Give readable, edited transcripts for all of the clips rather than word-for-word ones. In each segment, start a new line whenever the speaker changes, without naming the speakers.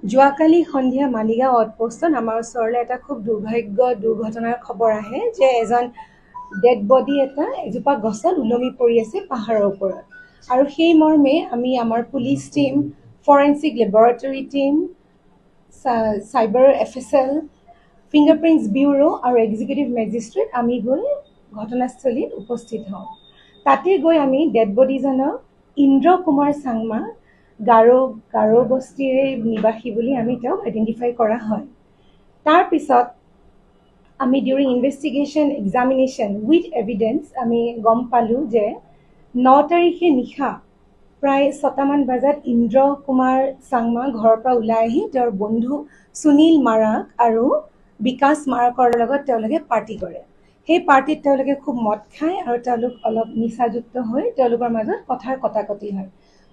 যোৱাকালি সন্ধিয়া মালিগাঁও আউটপোষ্টত আমাৰ ওচৰলৈ এটা খুব দুৰ্ঘটনাৰ খবৰ আহে যে এজন ডেড বডি এটা এজোপা গছত ওলমি পৰি আছে পাহাৰৰ ওপৰত। আৰু সেই মৰ্মে আমি আমাৰ police team, forensic laboratory team, cyber FSL, fingerprints bureau আৰু এক্সিকিউটিভ মেজিষ্ট্ৰেট আমি গৈ ঘটনাস্থলীত উপস্থিত হওঁ। তাতে গৈ আমি ডেড বডিজনক ইন্দ্ৰ কুমাৰ চাংমা গাৰো বস্তিৰে নিবাসী বুলি আমি তেওঁক আইডেণ্টিফাই কৰা হয়। তাৰ পিছত আমি during investigation examination with evidence আমি গম পালোঁ যে 9 তাৰিখে নিশা প্ৰায় 6টামান বজাত ইন্দ্ৰ কুমাৰ চাংমা ঘৰৰ পৰা ওলাই আহি তেওঁৰ বন্ধু সুনীল মাৰাক আৰু বিকাশ মাৰাকৰ লগত তেওঁলোকে পাৰ্টি কৰে। সেই পাৰ্টিত তেওঁলোকে খুব মদ খায় আৰু তেওঁলোক অলপ নিচাযুক্ত হৈ তেওঁলোকৰ মাজত কথাৰ কটাকটি হয়।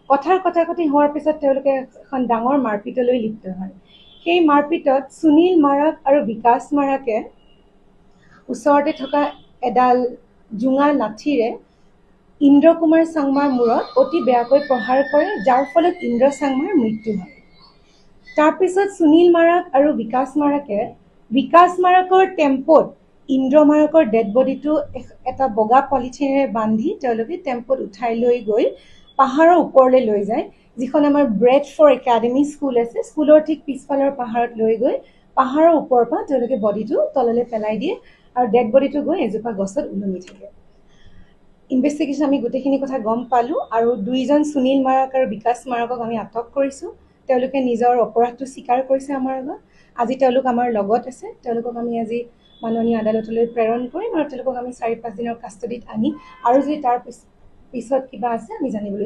কথাৰ কটাকটি হোৱাৰ পিছত তেওঁলোকে এখন ডাঙৰ মাৰপিটলৈ লিপ্ত হয়। সেই মাৰপিটত সুনীল মাৰাক আৰু বিকাশ মাৰাকে ওচৰতে থকা এডাল জোঙা লাঠিৰে ইন্দ্ৰ কুমাৰ চাংমাৰ মূৰত অতি বেয়াকৈ প্ৰহাৰ কৰে, যাৰ ফলত ইন্দ্ৰ চাংমাৰ মৃত্যু হয়। তাৰপিছত সুনীল মাৰাক আৰু বিকাশ মাৰাকৰ টেম্পোত ইন্দ্ৰ মাৰাকৰ ডেড বডিটো এটা বগা পলিথিনেৰে বান্ধি তেওঁলোকে টেম্পোত উঠাই লৈ গৈ পাহাৰৰ ওপৰলৈ লৈ যায়, যিখন আমাৰ ব্ৰেড ফৰ একাডেমি স্কুল আছে, স্কুলৰ ঠিক পিছফালৰ পাহাৰত লৈ গৈ পাহাৰৰ ওপৰৰ পৰা তেওঁলোকে বডিটো তললৈ পেলাই দিয়ে আৰু ডেড বডিটো গৈ এজোপা গছত ওলমি থাকে। ইনভেষ্টিগেশ্যন আমি গোটেইখিনি কথা গম পালোঁ আৰু দুইজন সুনীল মাৰাক আৰু বিকাশ মাৰাকক আমি আটক কৰিছোঁ। তেওঁলোকে নিজৰ অপৰাধটো স্বীকাৰ কৰিছে আমাৰ আগত। আজি তেওঁলোক আমাৰ লগত আছে। তেওঁলোকক আমি আজি মাননীয় আদালতলৈ প্ৰেৰণ কৰিম আৰু তেওঁলোকক আমি 4-5 দিনৰ কাষ্টডিত আনি আৰু যদি তাৰ পিছত কিবা আছে আমি জানিবলৈ